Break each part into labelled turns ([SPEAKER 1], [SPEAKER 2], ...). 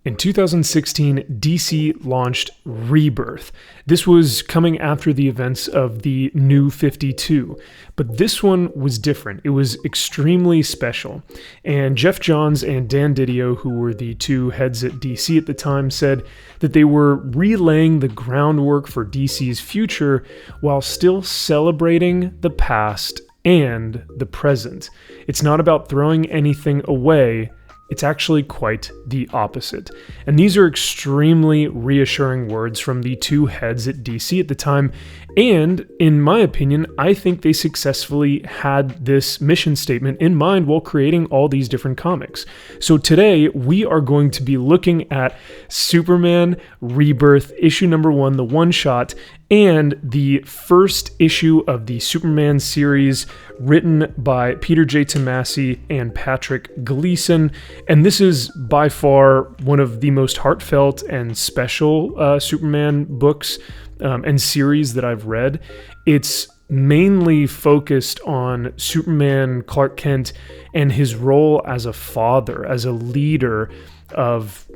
[SPEAKER 1] In 2016, DC launched Rebirth. This was coming after the events of the New 52, but this one was different. It was extremely special. And Jeff Johns and Dan Didio, who were the two heads at DC at the time, said that they were relaying the groundwork for DC's future while still celebrating the past and the present. It's not about throwing anything away. It's actually quite the opposite. And these are extremely reassuring words from the two heads at DC at the time. And in my opinion, I think they successfully had this mission statement in mind while creating all these different comics. So today we are going to be looking at Superman Rebirth, issue number 1, the one-shot, and the first issue of the Superman series written by Peter J. Tomasi and Patrick Gleason. And this is by far one of the most heartfelt and special Superman books and series that I've read. It's mainly focused on Superman Clark Kent and his role as a father, as a leader of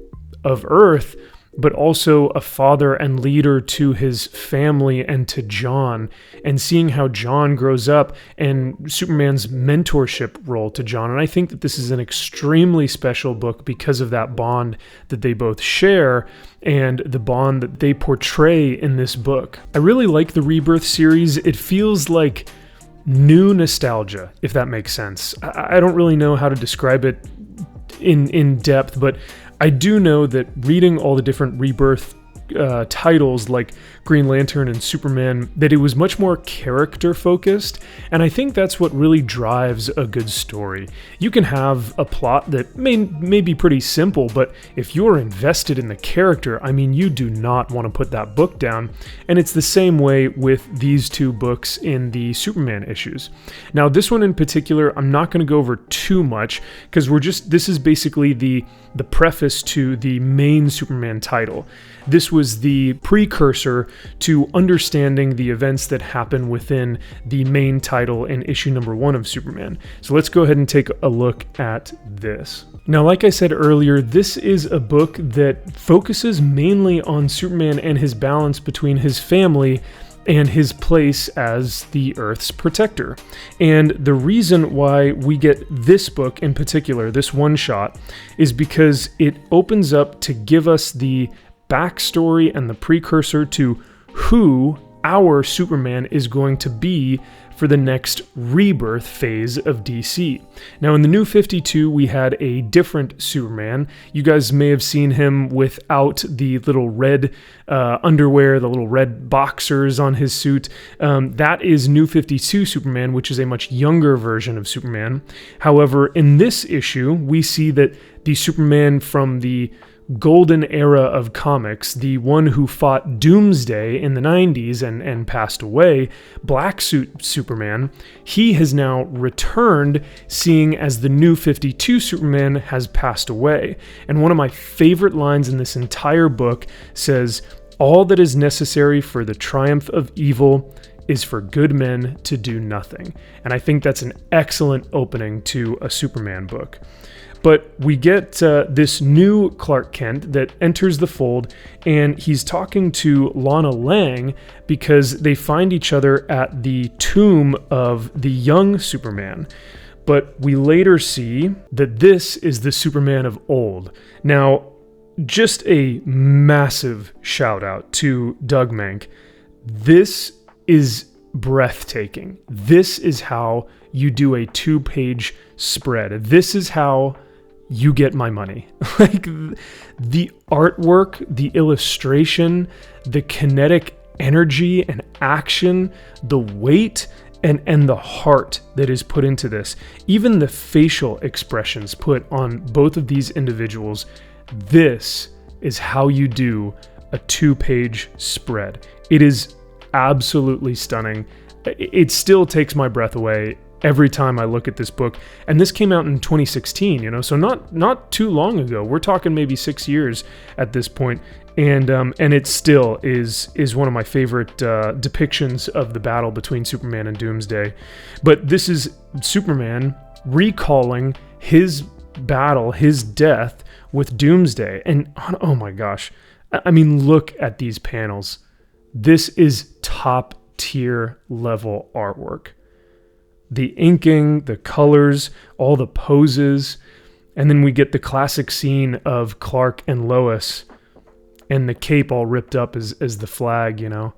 [SPEAKER 1] Earth, but also a father and leader to his family and to John, and seeing how John grows up and Superman's mentorship role to John. And I think that this is an extremely special book because of that bond that they both share and the bond that they portray in this book. I really like the Rebirth series. It feels like new nostalgia, if that makes sense. I don't really know how to describe it in depth, but I do know that reading all the different Rebirth titles like Green Lantern and Superman, that it was much more character focused, and I think that's what really drives a good story. You can have a plot that may be pretty simple, but if you're invested in the character, I mean, you do not want to put that book down, and it's the same way with these two books in the Superman issues. Now, this one in particular, I'm not going to go over too much, because this is basically the preface to the main Superman title. This was the precursor to understanding the events that happen within the main title in issue number 1 of Superman. So let's go ahead and take a look at this. Now, like I said earlier, this is a book that focuses mainly on Superman and his balance between his family and his place as the Earth's protector. And the reason why we get this book in particular, this one-shot, is because it opens up to give us the backstory and the precursor to who our Superman is going to be for the next Rebirth phase of DC. Now, in the New 52, we had a different Superman. You guys may have seen him without the little red underwear, the little red boxers on his suit. That is New 52 Superman, which is a much younger version of Superman. However, in this issue, we see that the Superman from the golden era of comics, the one who fought Doomsday in the 90s and passed away, Black Suit Superman, he has now returned, seeing as the New 52 Superman has passed away. And one of my favorite lines in this entire book says, "All that is necessary for the triumph of evil is for good men to do nothing." And I think that's an excellent opening to a Superman book. But we get this new Clark Kent that enters the fold, and he's talking to Lana Lang because they find each other at the tomb of the young Superman. But we later see that this is the Superman of old. Now, just a massive shout out to Doug Mank. This is breathtaking. This is how you do a 2-page spread. This is how you get my money. Like, the artwork, the illustration, the kinetic energy and action, the weight and the heart that is put into this, even the facial expressions put on both of these individuals, this is how you do a 2-page spread. It is absolutely stunning. It still takes my breath away every time I look at this book. And this came out in 2016, so not too long ago. We're talking maybe 6 years at this point. And it still is one of my favorite depictions of the battle between Superman and Doomsday. But this is Superman recalling his battle, his death with Doomsday. And oh my gosh, I mean, look at these panels. This is top tier level artwork. The inking, the colors, all the poses, and then we get the classic scene of Clark and Lois and the cape all ripped up as the flag, you know.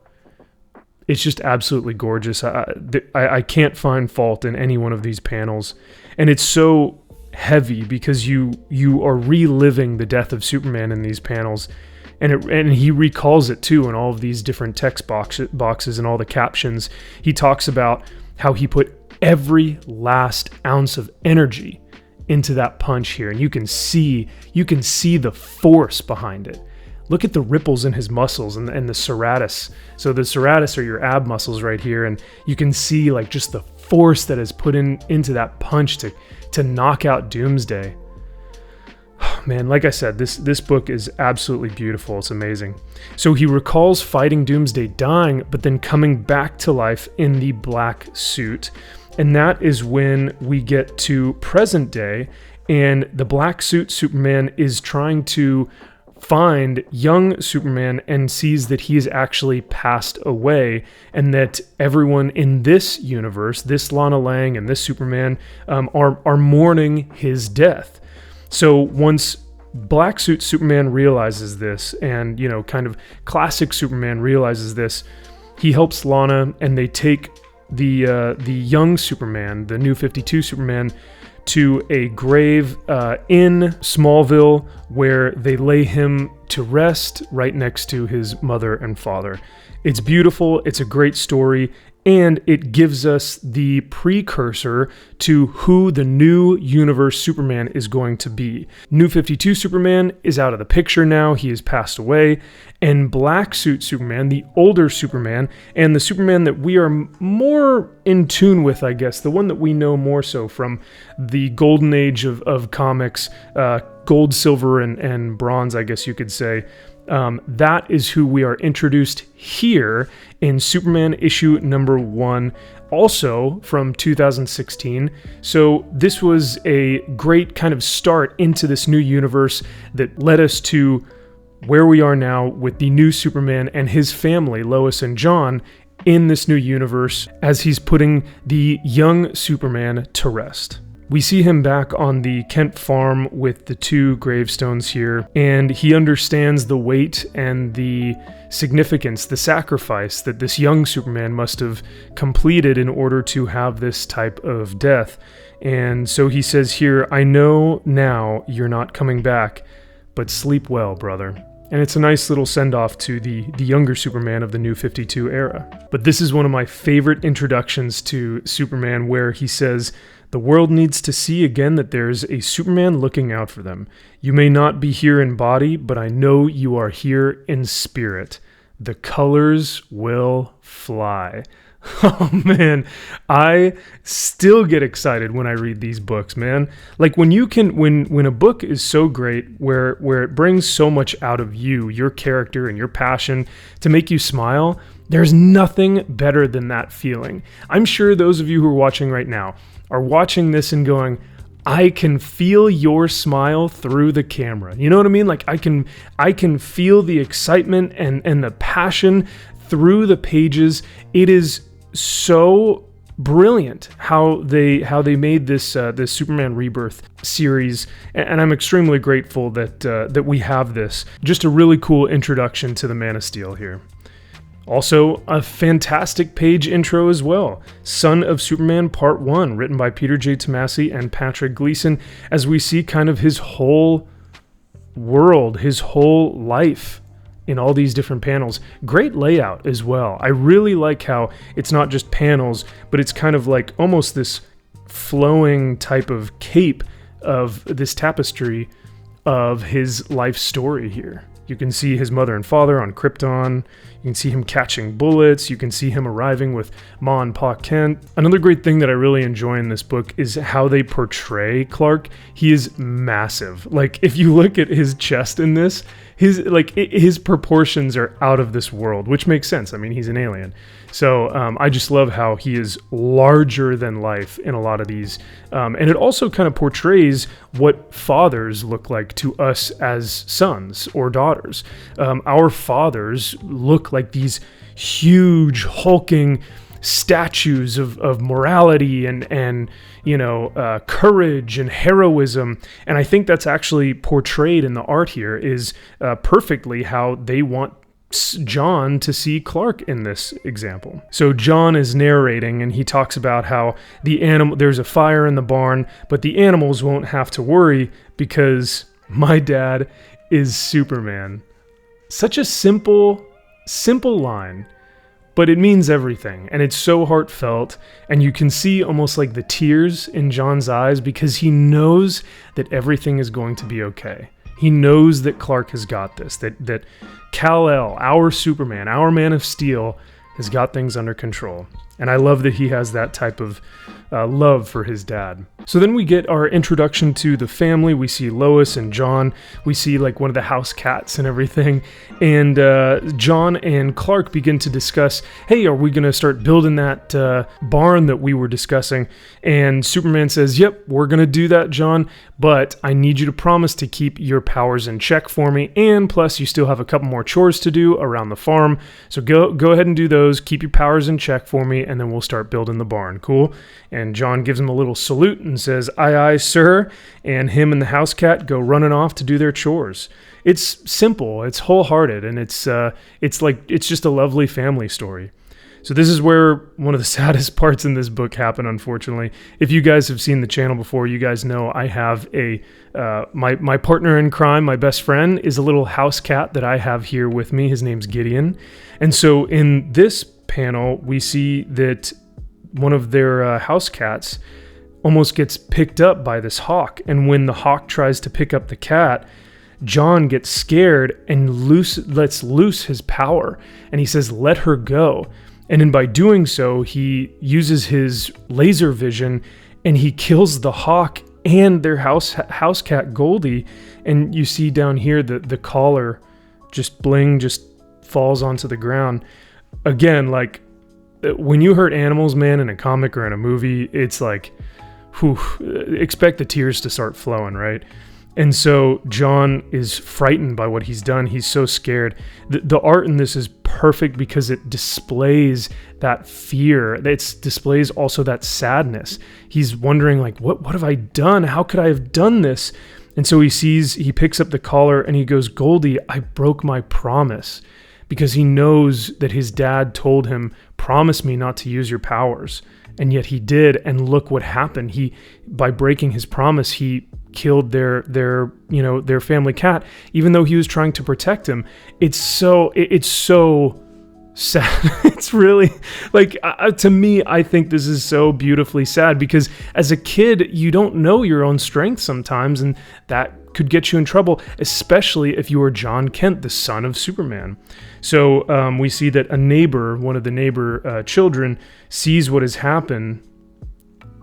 [SPEAKER 1] It's just absolutely gorgeous. I can't find fault in any one of these panels. And it's so heavy because you are reliving the death of Superman in these panels. And he recalls it too in all of these different text boxes and all the captions. He talks about how he put every last ounce of energy into that punch here. And you can see the force behind it. Look at the ripples in his muscles and the serratus. So the serratus are your ab muscles right here, and you can see like just the force that is put into that punch to knock out Doomsday. Man, like I said, this book is absolutely beautiful. It's amazing. So he recalls fighting Doomsday, dying, but then coming back to life in the black suit. And that is when we get to present day, and the black suit Superman is trying to find young Superman and sees that he has actually passed away, and that everyone in this universe, this Lana Lang and this Superman, are mourning his death. So once Black Suit Superman realizes this, and, you know, kind of classic Superman realizes this, he helps Lana, and they take the young Superman, the New 52 Superman, to a grave in Smallville, where they lay him to rest right next to his mother and father. It's beautiful, it's a great story, and it gives us the precursor to who the new universe Superman is going to be. New 52 Superman is out of the picture now, he has passed away, and Black Suit Superman, the older Superman, and the Superman that we are more in tune with, I guess, the one that we know more so from the golden age of comics, gold, silver, and bronze, I guess you could say. That is who we are introduced here in Superman issue number 1, also from 2016. So this was a great kind of start into this new universe that led us to where we are now with the new Superman and his family, Lois and John, in this new universe as he's putting the young Superman to rest. We see him back on the Kent farm with the 2 gravestones here, and he understands the weight and the significance, the sacrifice that this young Superman must have completed in order to have this type of death. And so he says here, "I know now you're not coming back, but sleep well, brother." And it's a nice little send-off to the younger Superman of the New 52 era. But this is one of my favorite introductions to Superman, where he says, "The world needs to see again that there's a Superman looking out for them. You may not be here in body, but I know you are here in spirit. The colors will fly." Oh man, I still get excited when I read these books, man. Like when a book is so great, where it brings so much out of you, your character and your passion, to make you smile, there's nothing better than that feeling. I'm sure those of you who are watching right now are watching this and going, I can feel your smile through the camera. You know what I mean? Like I can feel the excitement and the passion through the pages. It is so brilliant how they made this Superman Rebirth series, and I'm extremely grateful that we have this. Just a really cool introduction to the Man of Steel here. Also, a fantastic page intro as well. Son of Superman Part 1, written by Peter J. Tomasi and Patrick Gleason, as we see kind of his whole world, his whole life in all these different panels. Great layout as well. I really like how it's not just panels, but it's kind of like almost this flowing type of cape of this tapestry of his life story here. You can see his mother and father on Krypton. You can see him catching bullets. You can see him arriving with Ma and Pa Kent. Another great thing that I really enjoy in this book is how they portray Clark. He is massive. Like, if you look at his chest in this, his proportions are out of this world, which makes sense. I mean, he's an alien. So I just love how he is larger than life in a lot of these. And it also kind of portrays what fathers look like to us as sons or daughters. Our fathers look like these huge, hulking statues of morality and courage and heroism. And I think that's actually portrayed in the art here is perfectly how they want John to see Clark in this example. So John is narrating and he talks about how there's a fire in the barn, but the animals won't have to worry because my dad is Superman. Such a simple line, but it means everything, and it's so heartfelt, and you can see almost like the tears in John's eyes because he knows that everything is going to be okay. He knows that Clark has got this, that Kal-El, our Superman, our Man of Steel, has got things under control. And I love that he has that type of love for his dad. So then we get our introduction to the family. We see Lois and John. We see like one of the house cats and everything. And John and Clark begin to discuss, hey, are we going to start building that barn that we were discussing? And Superman says, yep, we're going to do that, John. But I need you to promise to keep your powers in check for me. And plus, you still have a couple more chores to do around the farm. So go ahead and do those. Keep your powers in check for me. And then we'll start building the barn. Cool? And John gives him a little salute and says, aye, aye, sir. And him and the house cat go running off to do their chores. It's simple, it's wholehearted, and it's just a lovely family story. So this is where one of the saddest parts in this book happen, unfortunately. If you guys have seen the channel before, you guys know I have my partner in crime, my best friend, is a little house cat that I have here with me. His name's Gideon. And so in this panel, we see that one of their house cats almost gets picked up by this hawk. And when the hawk tries to pick up the cat, John gets scared and lets loose his power. And he says, let her go. And then by doing so, he uses his laser vision and he kills the hawk and their house cat Goldie. And you see down here the collar just falls onto the ground. Again, like when you hurt animals, man, in a comic or in a movie, it's like, whew, expect the tears to start flowing, right? And so John is frightened by what he's done. He's so scared. The art in this is perfect because it displays that fear. It displays also that sadness. He's wondering, like, what have I done? How could I have done this? And so he picks up the collar and he goes, Goldie, I broke my promise. Because he knows that his dad told him, promise me not to use your powers. And yet he did, and look what happened. By breaking his promise, he killed their family cat, even though he was trying to protect him. It's so sad. It's really like, to me, I think this is so beautifully sad because as a kid, you don't know your own strength sometimes, and that could get you in trouble, especially if you are John Kent, the son of Superman. So we see that one of the neighbor children, sees what has happened,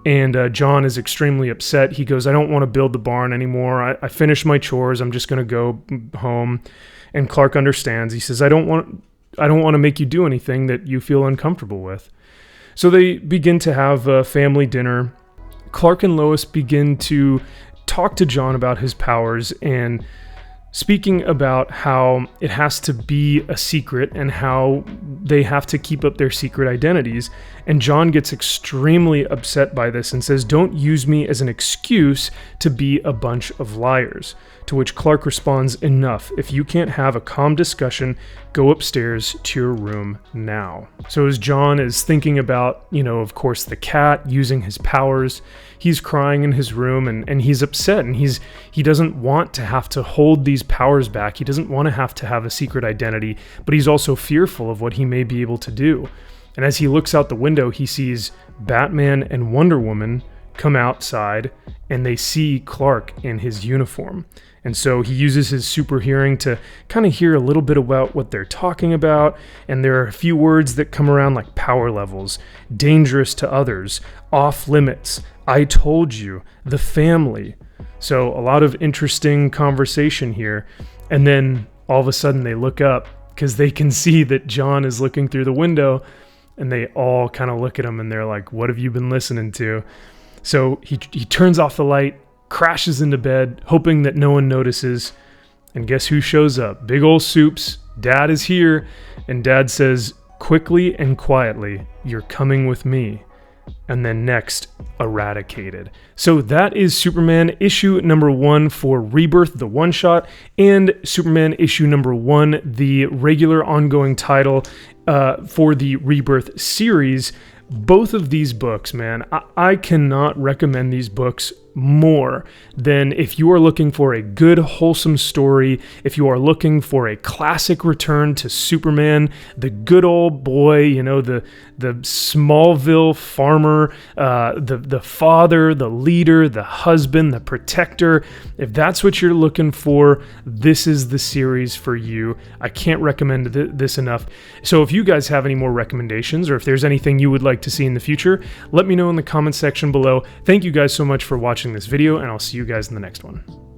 [SPEAKER 1] and John is extremely upset. He goes, I don't want to build the barn anymore. I finished my chores. I'm just going to go home. And Clark understands. He says, I don't want to make you do anything that you feel uncomfortable with. So they begin to have a family dinner. Clark and Lois begin to talk to John about his powers and speaking about how it has to be a secret and how they have to keep up their secret identities. And John gets extremely upset by this and says, don't use me as an excuse to be a bunch of liars. To which Clark responds, enough. If you can't have a calm discussion, go upstairs to your room now. So as John is thinking about, of course, the cat using his powers, he's crying in his room and he's upset and he doesn't want to have to hold these powers back. He doesn't want to have a secret identity, but he's also fearful of what he may be able to do. And as he looks out the window, he sees Batman and Wonder Woman come outside and they see Clark in his uniform. And so he uses his super hearing to kind of hear a little bit about what they're talking about. And there are a few words that come around like power levels, dangerous to others, off limits, I told you, the family. So a lot of interesting conversation here. And then all of a sudden they look up because they can see that John is looking through the window, and they all kind of look at him and they're like, what have you been listening to? So he turns off the light, crashes into bed, hoping that no one notices. And guess who shows up? Big ol' Soups. Dad is here. And Dad says, quickly and quietly, you're coming with me. And then next, eradicated. So that is Superman issue number 1 for Rebirth, the one-shot, and Superman issue number 1, the regular ongoing title for the Rebirth series. Both of these books, man, I cannot recommend these books more than if you are looking for a good, wholesome story, if you are looking for a classic return to Superman, the good old boy, you know, the Smallville farmer, the father, the leader, the husband, the protector. If that's what you're looking for, this is the series for you. I can't recommend this enough. So if you guys have any more recommendations, or if there's anything you would like to see in the future, let me know in the comments section below. Thank you guys so much for watching this video, and I'll see you guys in the next one.